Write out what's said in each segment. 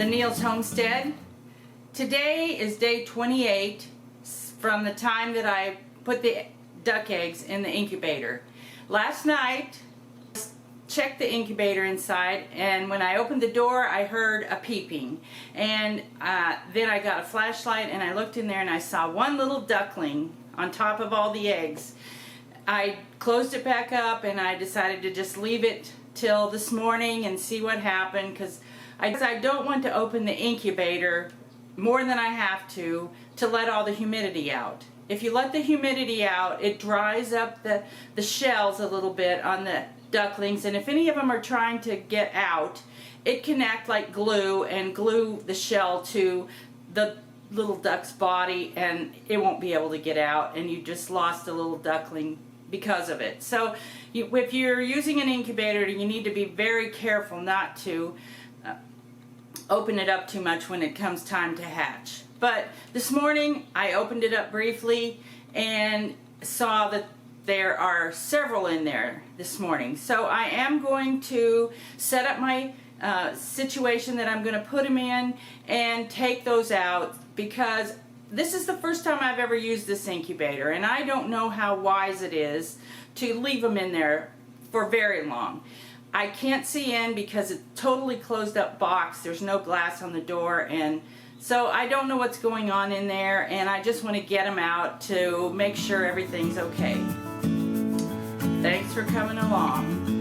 Neil's Homestead. Today is day 28 from the time that I put the duck eggs in the incubator. Last night, I checked the incubator inside, and when I opened the door I heard a peeping, and then I got a flashlight and I looked in there and I saw one little duckling on top of all the eggs. I closed it back up and I decided to just leave it till this morning and see what happened, because I don't want to open the incubator more than I have to let all the humidity out. If you let the humidity out, it dries up the shells a little bit on the ducklings, and if any of them are trying to get out, it can act like glue and glue the shell to the little duck's body, and it won't be able to get out, and you just lost a little duckling because of it. So if you're using an incubator, you need to be very careful not to open it up too much when it comes time to hatch. But this morning I opened it up briefly and saw that there are several in there this morning. So I am going to set up my situation that I'm going to put them in and take those out, because this is the first time I've ever used this incubator, and I don't know how wise it is to leave them in there for very long. I can't see in because it's a totally closed up box. There's no glass on the door, and so I don't know what's going on in there, and I just want to get them out to make sure everything's okay. Thanks for coming along.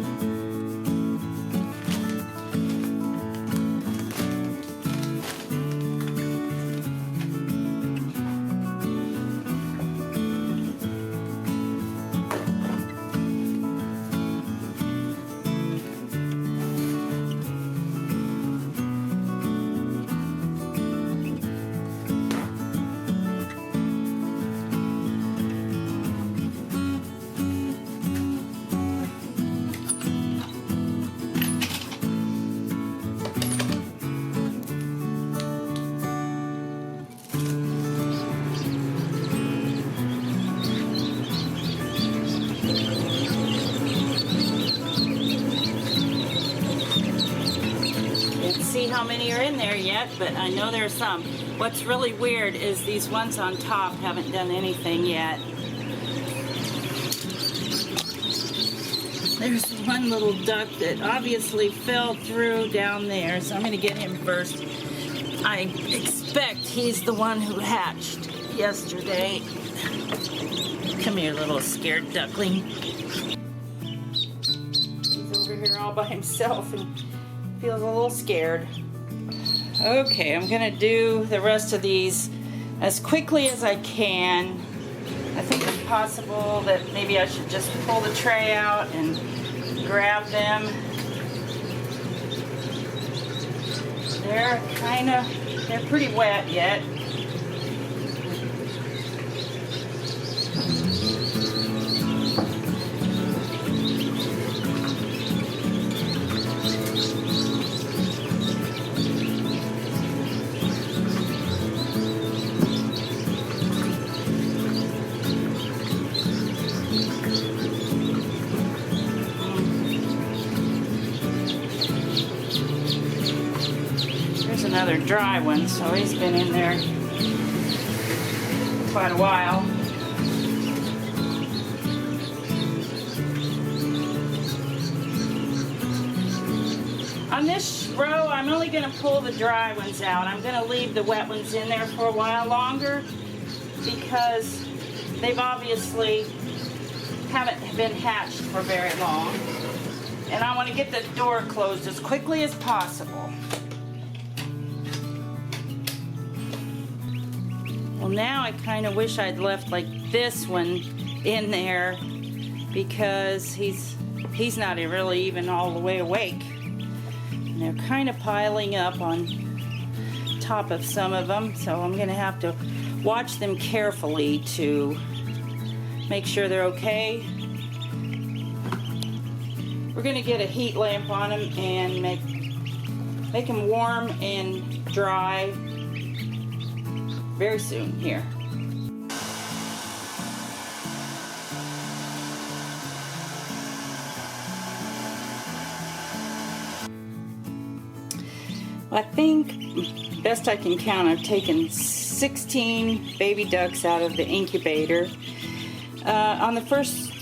See how many are in there yet, but I know there's some. What's really weird is these ones on top haven't done anything yet. There's one little duck that obviously fell through down there, so I'm going to get him first. I expect he's the one who hatched yesterday. Come here, little scared duckling. He's over here all by himself and feels a little scared. Okay, I'm gonna do the rest of these as quickly as I can. I think it's possible that maybe I should just pull the tray out and grab them. They're pretty wet yet. Another dry one, so he's been in there quite a while. On this row, I'm only going to pull the dry ones out. I'm going to leave the wet ones in there for a while longer, because they've obviously haven't been hatched for very long, and I want to get the door closed as quickly as possible. Well, now I kind of wish I'd left like this one in there, because he's not really even all the way awake. And they're kind of piling up on top of some of them, so I'm going to have to watch them carefully to make sure they're okay. We're going to get a heat lamp on them and make them warm and dry very soon here. I think, best I can count, I've taken 16 baby ducks out of the incubator. On the first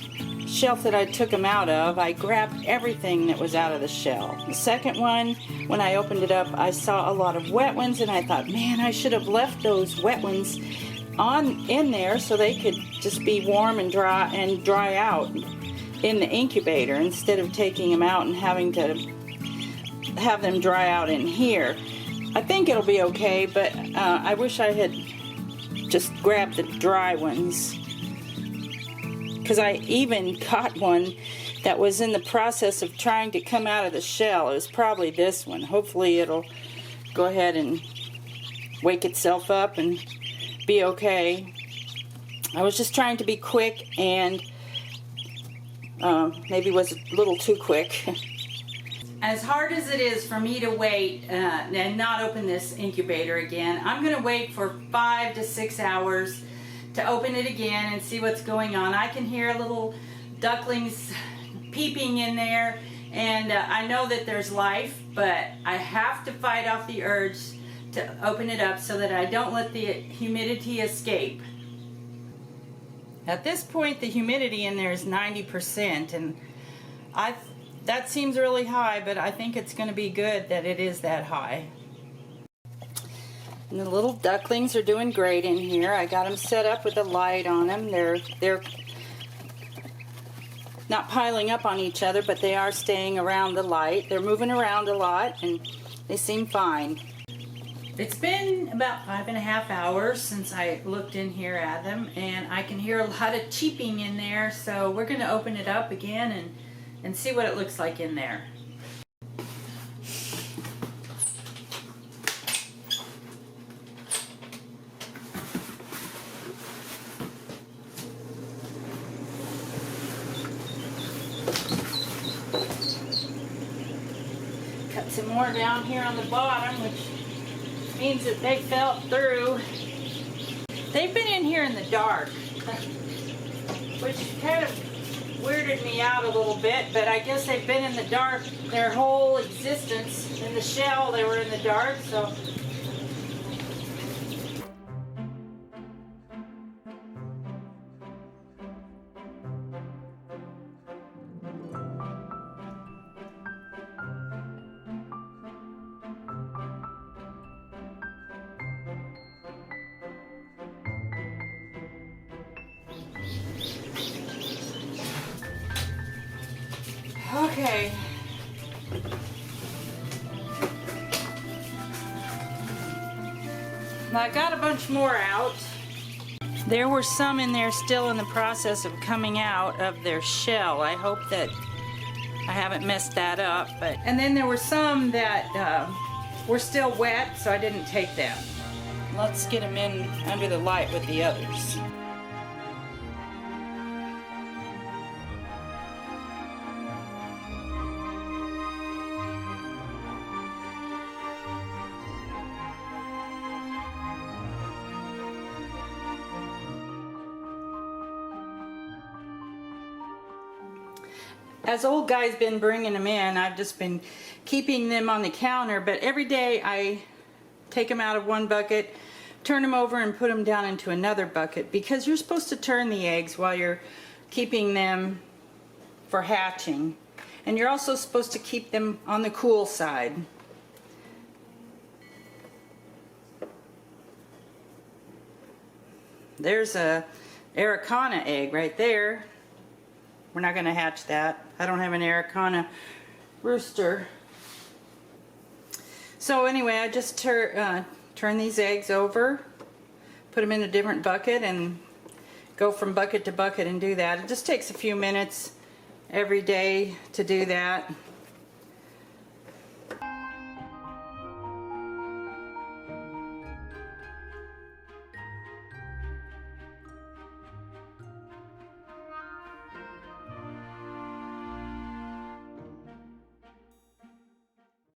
shelf that I took them out of, I grabbed everything that was out of the shell. The second one, when I opened it up, I saw a lot of wet ones, and I thought, man, I should have left those wet ones in there so they could just be warm and dry out in the incubator instead of taking them out and having to have them dry out in here. I think it'll be okay, but I wish I had just grabbed the dry ones, because I even caught one that was in the process of trying to come out of the shell. It was probably this one. Hopefully it'll go ahead and wake itself up and be okay. I was just trying to be quick, and maybe was a little too quick. As hard as it is for me to wait and not open this incubator again, I'm going to wait for 5 to 6 hours to open it again and see what's going on. I can hear little ducklings peeping in there, and I know that there's life, but I have to fight off the urge to open it up so that I don't let the humidity escape. At this point, the humidity in there is 90%, and that seems really high, but I think it's going to be good that it is that high. And the little ducklings are doing great in here. I got them set up with a light on them. They're not piling up on each other, but they are staying around the light. They're moving around a lot, and they seem fine. It's been about 5.5 hours since I looked in here at them, and I can hear a lot of cheeping in there, so we're going to open it up again and see what it looks like in there. Cut some more down here on the bottom, which means that they fell through. They've been in here in the dark, which kind of weirded me out a little bit, but I guess they've been in the dark their whole existence. In the shell, they were in the dark, so. Okay. I got a bunch more out. There were some in there still in the process of coming out of their shell. I hope that I haven't messed that up. And then there were some that were still wet, so I didn't take them. Let's get them in under the light with the others. As old guy's been bringing them in, I've just been keeping them on the counter, but every day I take them out of one bucket, turn them over, and put them down into another bucket, because you're supposed to turn the eggs while you're keeping them for hatching, and you're also supposed to keep them on the cool side. There's a Araucana egg right there. We're not going to hatch that. I don't have an Araucana rooster. So anyway, I just turn these eggs over, put them in a different bucket, and go from bucket to bucket and do that. It just takes a few minutes every day to do that.